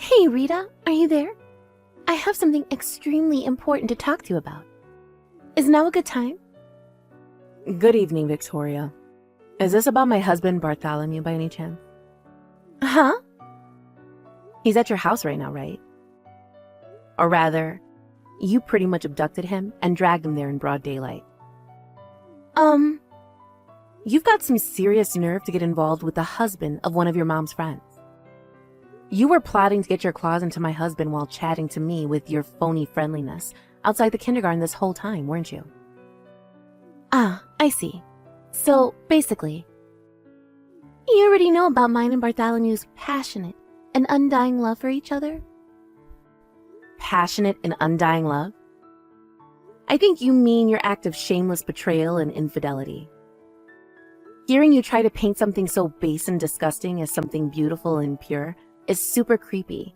Hey Rita, are you there? I have something extremely important to talk to you about. Is now a good time? Good evening, Victoria. Is this about my husband Bartholomew by any chance? Huh? He's at your house right now, right? Or rather, you pretty much abducted him and dragged him there in broad daylight. You've got some serious nerve to get involved with the husband of one of your mom's friends. You were plotting to get your claws into my husband while chatting to me with your phony friendliness outside the kindergarten this whole time, weren't you? Ah, I see. So, basically, you already know about mine and Bartholomew's passionate and undying love for each other? Passionate and undying love? I think you mean your act of shameless betrayal and infidelity. Hearing you try to paint something so base and disgusting as something beautiful and pure is super creepy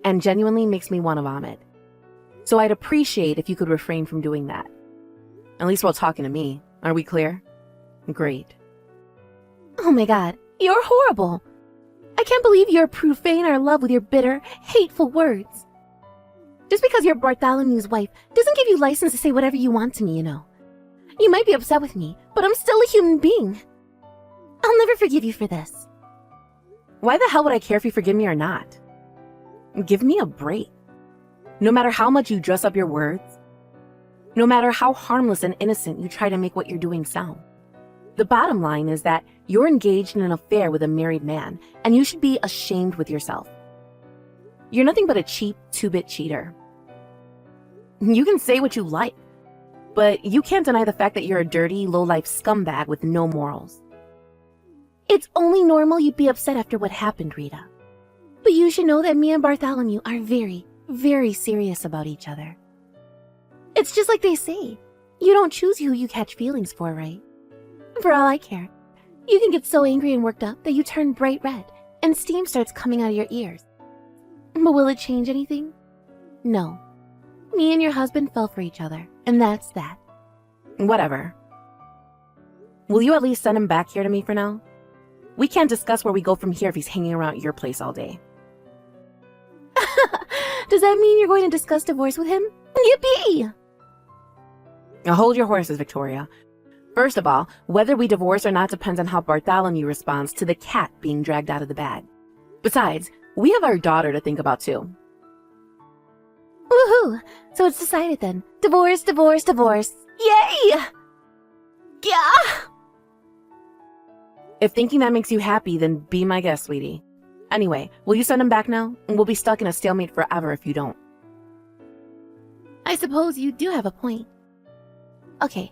and genuinely makes me want to vomit. So I'd appreciate if you could refrain from doing that. At least while talking to me. Are we clear? Great. Oh my god, you're horrible. I can't believe you're profane our love with your bitter, hateful words. Just because you're Bartholomew's wife doesn't give you license to say whatever you want to me, you know. You might be upset with me, but I'm still a human being. I'll never forgive you for this. Why the hell would I care if you forgive me or not? Give me a break. No matter how much you dress up your words, no matter how harmless and innocent you try to make what you're doing sound, the bottom line is that you're engaged in an affair with a married man, and you should be ashamed with yourself. You're nothing but a cheap, two-bit cheater. You can say what you like, but you can't deny the fact that you're a dirty, low-life scumbag with no morals. It's only normal you'd be upset after what happened, Rita. But you should know that me and Bartholomew are very, very serious about each other. It's just like they say, you don't choose who you catch feelings for, right? For all I care, you can get so angry and worked up that you turn bright red and steam starts coming out of your ears. But will it change anything? No. Me and your husband fell for each other, and that's that. Whatever. Will you at least send him back here to me for now? We can't discuss where we go from here if he's hanging around at your place all day. Does that mean you're going to discuss divorce with him? Yippee! Now hold your horses, Victoria. First of all, whether we divorce or not depends on how Bartholomew responds to the cat being dragged out of the bag. Besides, we have our daughter to think about too. Woohoo! So it's decided then. Divorce, divorce, divorce. Yay! Yeah! If thinking that makes you happy, then be my guest, sweetie. Anyway, will you send him back now? And we'll be stuck in a stalemate forever if you don't. I suppose you do have a point. Okay,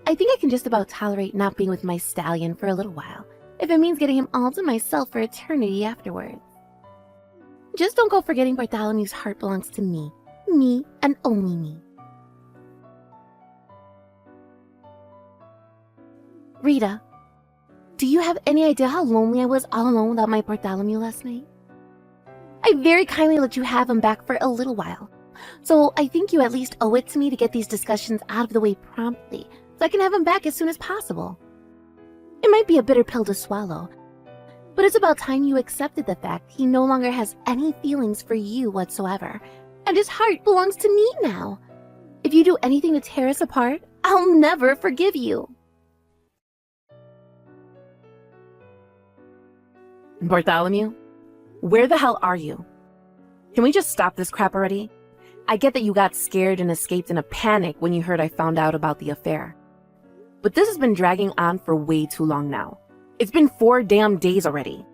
I think I can just about tolerate not being with my stallion for a little while, if it means getting him all to myself for eternity afterwards. Just don't go forgetting Bartholomew's heart belongs to me. Me and only me. Rita, do you have any idea how lonely I was all alone without my Bartholomew last night? I very kindly let you have him back for a little while, so I think you at least owe it to me to get these discussions out of the way promptly, so I can have him back as soon as possible. It might be a bitter pill to swallow, but it's about time you accepted the fact he no longer has any feelings for you whatsoever, and his heart belongs to me now. If you do anything to tear us apart, I'll never forgive you. Bartholomew, where the hell are you? Can we just stop this crap already? I get that you got scared and escaped in a panic when you heard I found out about the affair. But this has been dragging on for way too long now. It's been 4 damn days already.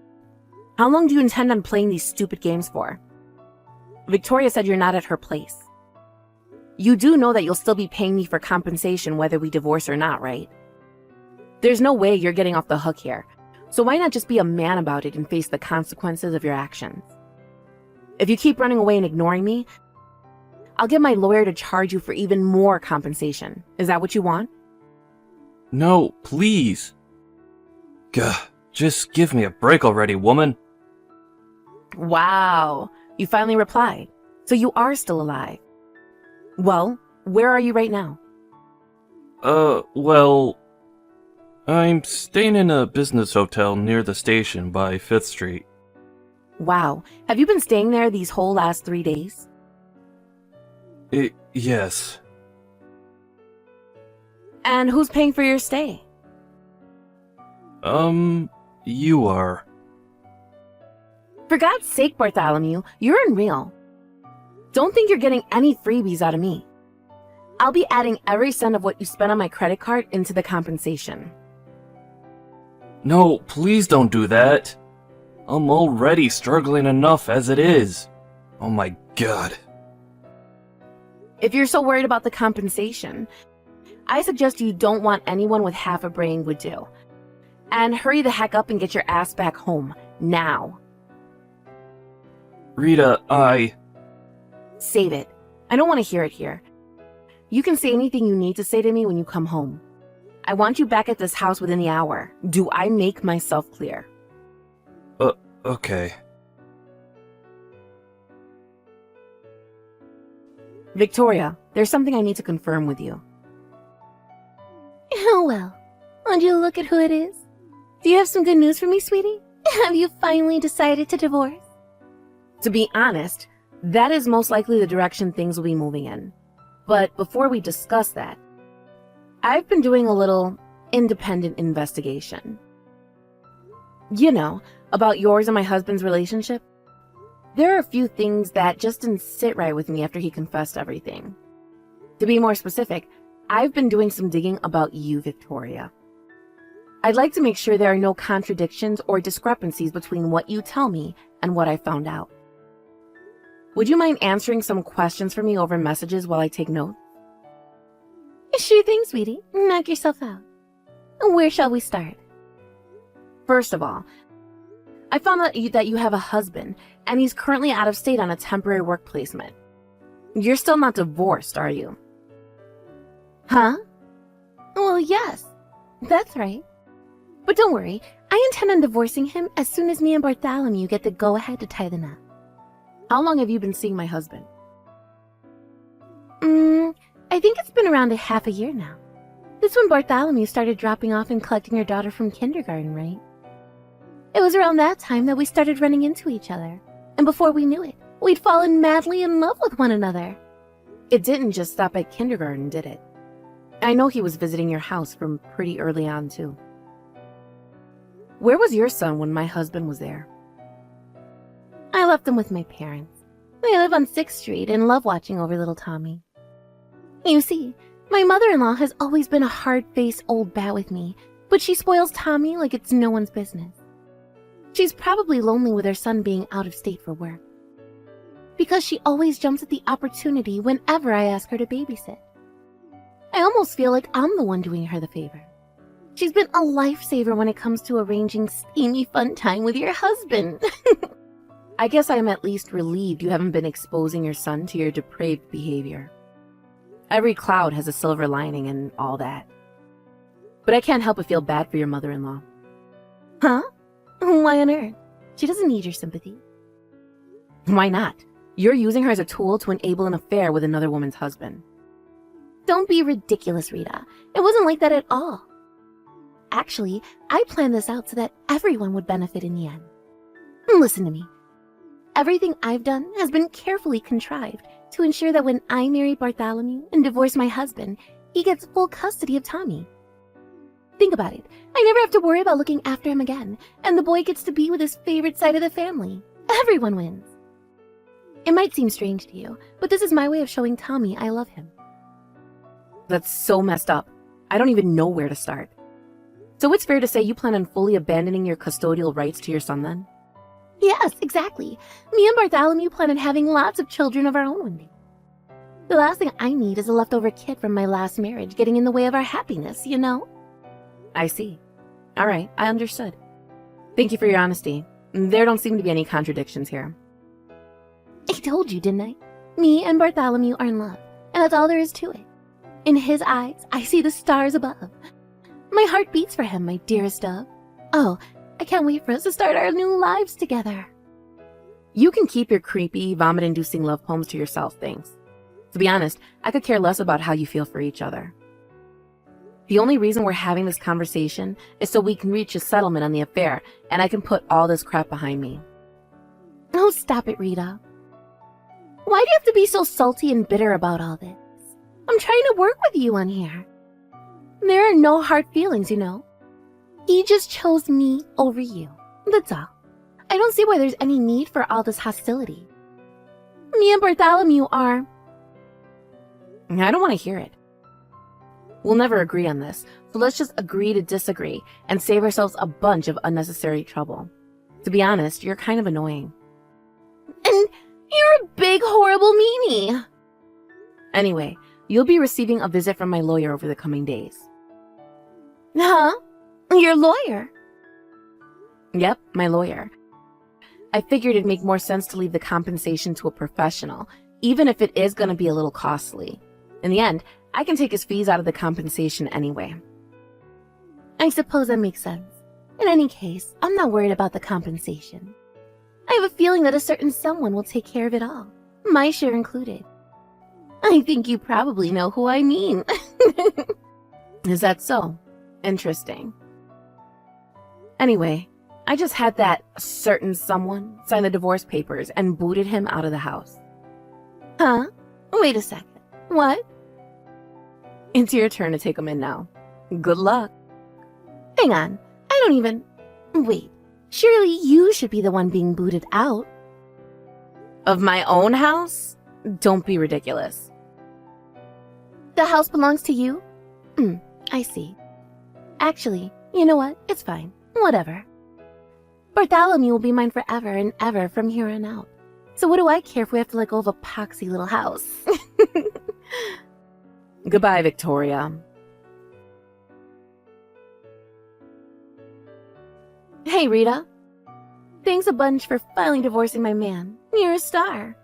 How long do you intend on playing these stupid games for? Victoria said you're not at her place. You do know that you'll still be paying me for compensation whether we divorce or not, right? There's no way you're getting off the hook here. So why not just be a man about it and face the consequences of your actions? If you keep running away and ignoring me, I'll get my lawyer to charge you for even more compensation. Is that what you want? No, please. Gah, just give me a break already, woman. Wow, you finally replied. So you are still alive. Well, where are you right now? Well, I'm staying in a business hotel near the station by 5th Street. Wow, have you been staying there these whole last 3 days? Yes. And who's paying for your stay? You are. For God's sake, Bartholomew, you're unreal. Don't think you're getting any freebies out of me. I'll be adding every cent of what you spent on my credit card into the compensation. No, please don't do that. I'm already struggling enough as it is. Oh my god. If you're so worried about the compensation, I suggest you don't want anyone with half a brain would do. And hurry the heck up and get your ass back home, now. Rita, Save it. I don't want to hear it here. You can say anything you need to say to me when you come home. I want you back at this house within the hour. Do I make myself clear? Okay. Victoria, there's something I need to confirm with you. Oh well. Would you look at who it is? Do you have some good news for me, sweetie? Have you finally decided to divorce? To be honest, that is most likely the direction things will be moving in. But before we discuss that, I've been doing a little independent investigation. You know, about yours and my husband's relationship. There are a few things that just didn't sit right with me after he confessed everything. To be more specific, I've been doing some digging about you, Victoria. I'd like to make sure there are no contradictions or discrepancies between what you tell me and what I found out. Would you mind answering some questions for me over messages while I take notes? Sure thing, sweetie. Knock yourself out. Where shall we start? First of all, I found out that you have a husband, and he's currently out of state on a temporary work placement. You're still not divorced, are you? Huh? Well, yes. That's right. But don't worry, I intend on divorcing him as soon as me and Bartholomew get the go-ahead to tie the knot. How long have you been seeing my husband? I think it's been around a half a year now. That's when Bartholomew started dropping off and collecting your daughter from kindergarten, right? It was around that time that we started running into each other. And before we knew it, we'd fallen madly in love with one another. It didn't just stop at kindergarten, did it? I know he was visiting your house from pretty early on, too. Where was your son when my husband was there? I left him with my parents. They live on 6th Street and love watching over little Tommy. You see, my mother-in-law has always been a hard-faced old bat with me, but she spoils Tommy like it's no one's business. She's probably lonely with her son being out of state for work, because she always jumps at the opportunity whenever I ask her to babysit. I almost feel like I'm the one doing her the favor. She's been a lifesaver when it comes to arranging steamy fun time with your husband. I guess I'm at least relieved you haven't been exposing your son to your depraved behavior. Every cloud has a silver lining and all that. But I can't help but feel bad for your mother-in-law. Huh? Why on earth? She doesn't need your sympathy. Why not? You're using her as a tool to enable an affair with another woman's husband. Don't be ridiculous, Rita. It wasn't like that at all. Actually, I planned this out so that everyone would benefit in the end. Listen to me. Everything I've done has been carefully contrived to ensure that when I marry Bartholomew and divorce my husband, he gets full custody of Tommy. Think about it. I never have to worry about looking after him again, and the boy gets to be with his favorite side of the family. Everyone wins. It might seem strange to you, but this is my way of showing Tommy I love him. That's so messed up. I don't even know where to start. So it's fair to say you plan on fully abandoning your custodial rights to your son then? Yes, exactly. Me and Bartholomew plan on having lots of children of our own one day. The last thing I need is a leftover kid from my last marriage getting in the way of our happiness, you know? I see. All right, I understood. Thank you for your honesty. There don't seem to be any contradictions here. I told you, didn't I? Me and Bartholomew are in love, and that's all there is to it. In his eyes, I see the stars above. My heart beats for him, my dearest dove. Oh, I can't wait for us to start our new lives together. You can keep your creepy, vomit-inducing love poems to yourself, thanks. To be honest, I could care less about how you feel for each other. The only reason we're having this conversation is so we can reach a settlement on the affair, and I can put all this crap behind me. Oh, stop it, Rita. Why do you have to be so salty and bitter about all this? I'm trying to work with you on here. There are no hard feelings, you know. He just chose me over you. That's all. I don't see why there's any need for all this hostility. Me and Bartholomew are... I don't want to hear it. We'll never agree on this, so let's just agree to disagree and save ourselves a bunch of unnecessary trouble. To be honest, you're kind of annoying. And you're a big, horrible meanie. Anyway, you'll be receiving a visit from my lawyer over the coming days. Huh? Your lawyer? Yep, my lawyer. I figured it'd make more sense to leave the compensation to a professional, even if it is going to be a little costly. In the end, I can take his fees out of the compensation anyway. I suppose that makes sense. In any case, I'm not worried about the compensation. I have a feeling that a certain someone will take care of it all, my share included. I think you probably know who I mean. Is that so? Interesting. Anyway, I just had that certain someone sign the divorce papers and booted him out of the house. Huh? Wait a second. What? It's your turn to take him in now. Good luck. Hang on. I don't even... Wait. Surely you should be the one being booted out. Of my own house? Don't be ridiculous. The house belongs to you? I see. Actually, you know what? It's fine. Whatever. Bartholomew will be mine forever and ever from here on out. So what do I care if we have to let go of a poxy little house? Goodbye, Victoria. Hey, Rita. Thanks a bunch for finally divorcing my man. You're a star.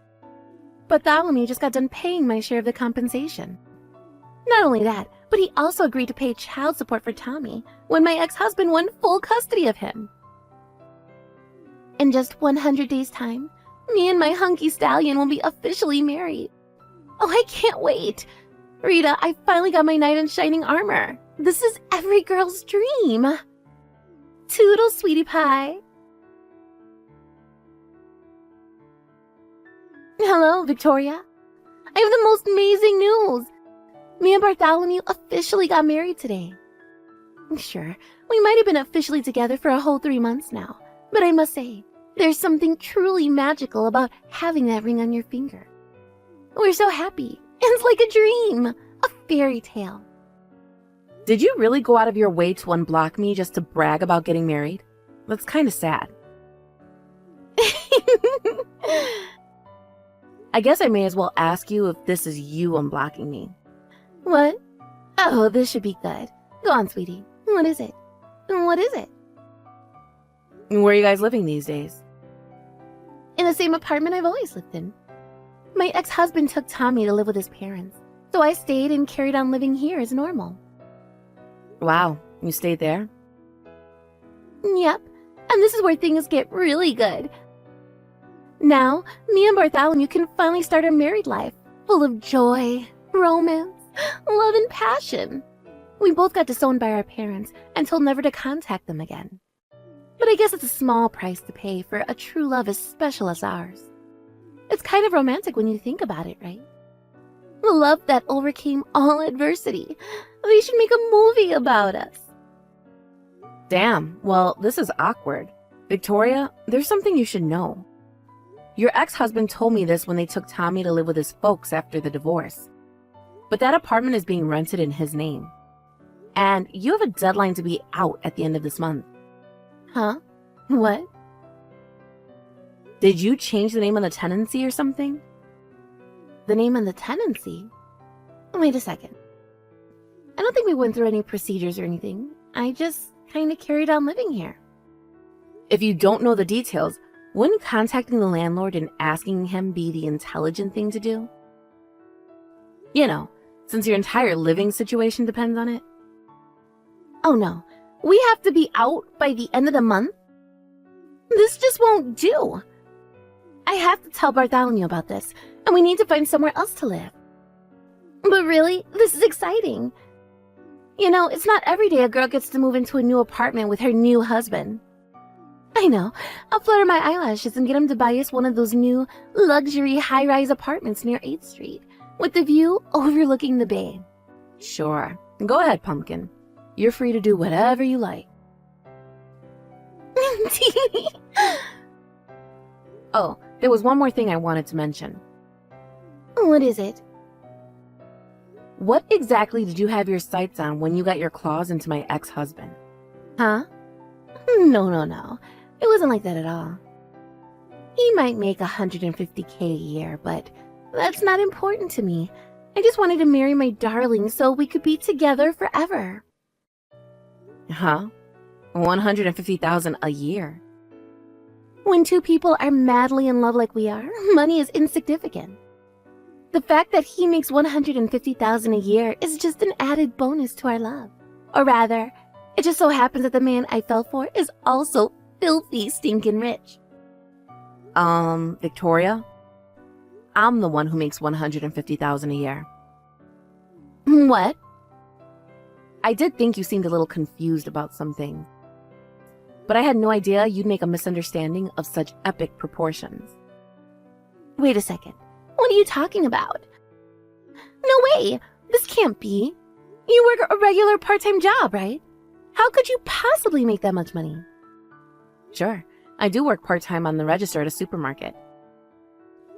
Bartholomew just got done paying my share of the compensation. Not only that, but he also agreed to pay child support for Tommy when my ex-husband won full custody of him. In just 100 days' time, me and my hunky stallion will be officially married. Oh, I can't wait. Rita, I finally got my knight in shining armor. This is every girl's dream. Toodles, sweetie pie. Hello, Victoria. I have the most amazing news. Me and Bartholomew officially got married today. Sure, we might have been officially together for a whole 3 months now, but I must say, there's something truly magical about having that ring on your finger. We're so happy. It's like a dream, a fairy tale. Did you really go out of your way to unblock me just to brag about getting married? That's kind of sad. I guess I may as well ask you if this is you unblocking me. What? Oh, this should be good. Go on, sweetie. What is it? What is it? Where are you guys living these days? In the same apartment I've always lived in. My ex-husband took Tommy to live with his parents, so I stayed and carried on living here as normal. Wow, you stayed there? Yep, and this is where things get really good. Now, me and Bartholomew can finally start our married life, full of joy, romance, love, and passion. We both got disowned by our parents and told never to contact them again. But I guess it's a small price to pay for a true love as special as ours. It's kind of romantic when you think about it, right? The love that overcame all adversity. They should make a movie about us. Damn, well, this is awkward. Victoria, there's something you should know. Your ex-husband told me this when they took Tommy to live with his folks after the divorce. But that apartment is being rented in his name. And you have a deadline to be out at the end of this month. Huh? What? Did you change the name on the tenancy or something? The name on the tenancy? Wait a second. I don't think we went through any procedures or anything. I just kind of carried on living here. If you don't know the details, wouldn't contacting the landlord and asking him be the intelligent thing to do? You know, since your entire living situation depends on it. Oh no, we have to be out by the end of the month? This just won't do. I have to tell Bartholomew about this, and we need to find somewhere else to live. But really, this is exciting. You know, it's not every day a girl gets to move into a new apartment with her new husband. I know. I'll flutter my eyelashes and get him to buy us one of those new luxury high-rise apartments near 8th Street, with the view overlooking the bay. Sure. Go ahead, Pumpkin. You're free to do whatever you like. Oh, there was one more thing I wanted to mention. What is it? What exactly did you have your sights on when you got your claws into my ex-husband? Huh? No. It wasn't like that at all. He might make $150K a year, but that's not important to me. I just wanted to marry my darling so we could be together forever. Huh? $150,000 a year? When two people are madly in love like we are, money is insignificant. The fact that he makes $150,000 a year is just an added bonus to our love. Or rather, it just so happens that the man I fell for is also filthy stinking rich. Victoria? I'm the one who makes $150,000 a year. What? I did think you seemed a little confused about some things. But I had no idea you'd make a misunderstanding of such epic proportions. Wait a second. What are you talking about? No way! This can't be. You work a regular part-time job, right? How could you possibly make that much money? Sure, I do work part-time on the register at a supermarket.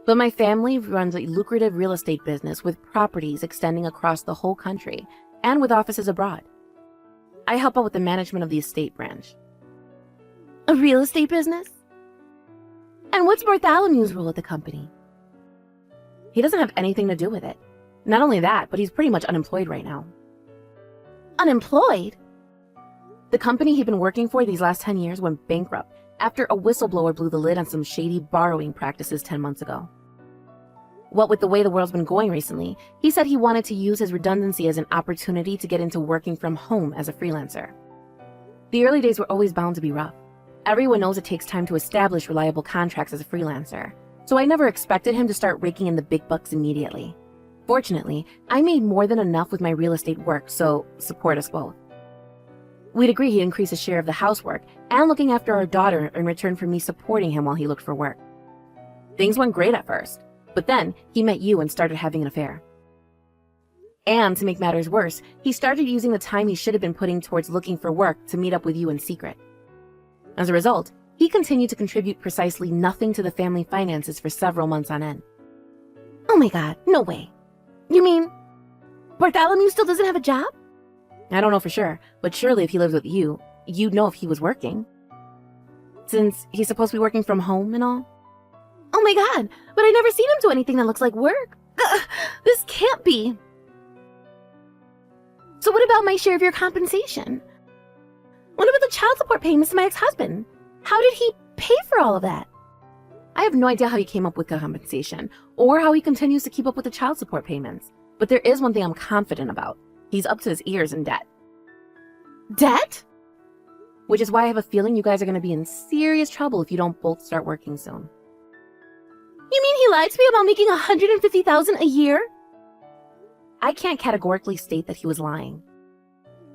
But my family runs a lucrative real estate business with properties extending across the whole country and with offices abroad. I help out with the management of the estate branch. A real estate business? And what's Bartholomew's role at the company? He doesn't have anything to do with it. Not only that, but he's pretty much unemployed right now. Unemployed? The company he'd been working for these last 10 years went bankrupt after a whistleblower blew the lid on some shady borrowing practices 10 months ago. What with the way the world's been going recently, he said he wanted to use his redundancy as an opportunity to get into working from home as a freelancer. The early days were always bound to be rough. Everyone knows it takes time to establish reliable contracts as a freelancer, so I never expected him to start raking in the big bucks immediately. Fortunately, I made more than enough with my real estate work, so support us both. We'd agree he'd increase his share of the housework and looking after our daughter in return for me supporting him while he looked for work. Things went great at first, but then he met you and started having an affair. And to make matters worse, he started using the time he should have been putting towards looking for work to meet up with you in secret. As a result, he continued to contribute precisely nothing to the family finances for several months on end. Oh my god, no way. You mean Bartholomew still doesn't have a job? I don't know for sure, but surely if he lives with you, you'd know if he was working. Since he's supposed to be working from home and all. Oh my god, but I never seen him do anything that looks like work. This can't be. So what about my share of your compensation? What about the child support payments to my ex-husband? How did he pay for all of that? I have no idea how he came up with the compensation, or how he continues to keep up with the child support payments. But there is one thing I'm confident about. He's up to his ears in debt. Debt? Which is why I have a feeling you guys are going to be in serious trouble if you don't both start working soon. You mean he lied to me about making $150,000 a year? I can't categorically state that he was lying.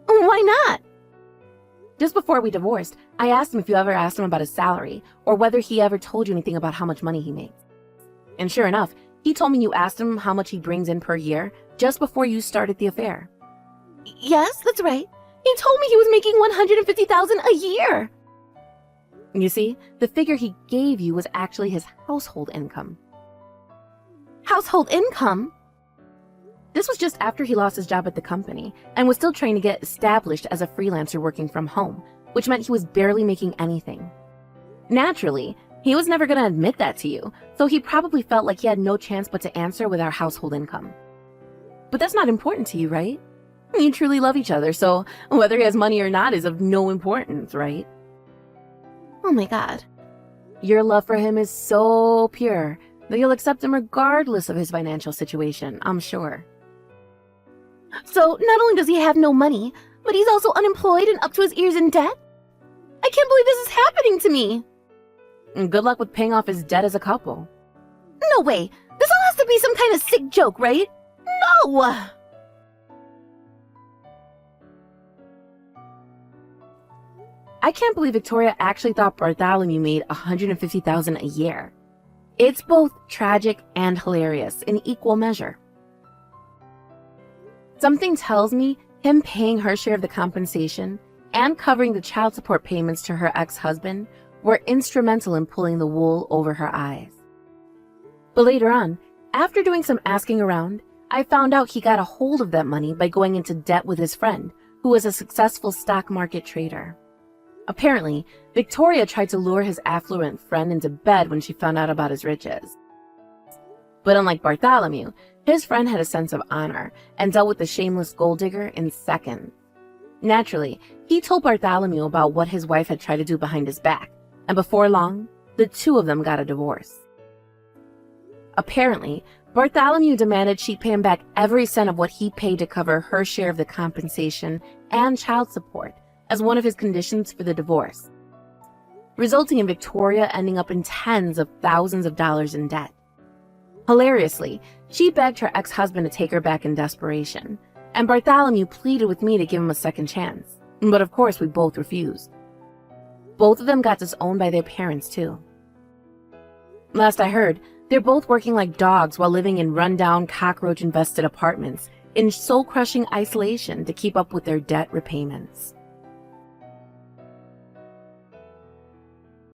Why not? Just before we divorced, I asked him if you ever asked him about his salary, or whether he ever told you anything about how much money he makes. And sure enough, he told me you asked him how much he brings in per year just before you started the affair. Yes, that's right. He told me he was making $150,000 a year. You see, the figure he gave you was actually his household income. Household income? This was just after he lost his job at the company and was still trying to get established as a freelancer working from home, which meant he was barely making anything. Naturally, he was never going to admit that to you, so he probably felt like he had no chance but to answer with our household income. But that's not important to you, right? You truly love each other, so whether he has money or not is of no importance, right? Oh my god. Your love for him is so pure that you'll accept him regardless of his financial situation, I'm sure. So not only does he have no money, but he's also unemployed and up to his ears in debt? I can't believe this is happening to me. And good luck with paying off his debt as a couple. No way. This all has to be some kind of sick joke, right? No! I can't believe Victoria actually thought Bartholomew made $150,000 a year. It's both tragic and hilarious in equal measure. Something tells me him paying her share of the compensation and covering the child support payments to her ex-husband were instrumental in pulling the wool over her eyes. But later on, after doing some asking around, I found out he got a hold of that money by going into debt with his friend, who was a successful stock market trader. Apparently, Victoria tried to lure his affluent friend into bed when she found out about his riches. But unlike Bartholomew, his friend had a sense of honor and dealt with the shameless gold digger in seconds. Naturally, he told Bartholomew about what his wife had tried to do behind his back, and before long, the two of them got a divorce. Apparently, Bartholomew demanded she pay him back every cent of what he paid to cover her share of the compensation and child support as one of his conditions for the divorce, resulting in Victoria ending up in tens of thousands of dollars in debt. Hilariously, she begged her ex-husband to take her back in desperation, and Bartholomew pleaded with me to give him a second chance, but of course we both refused. Both of them got disowned by their parents too. Last I heard, they're both working like dogs while living in rundown, cockroach-infested apartments in soul-crushing isolation to keep up with their debt repayments.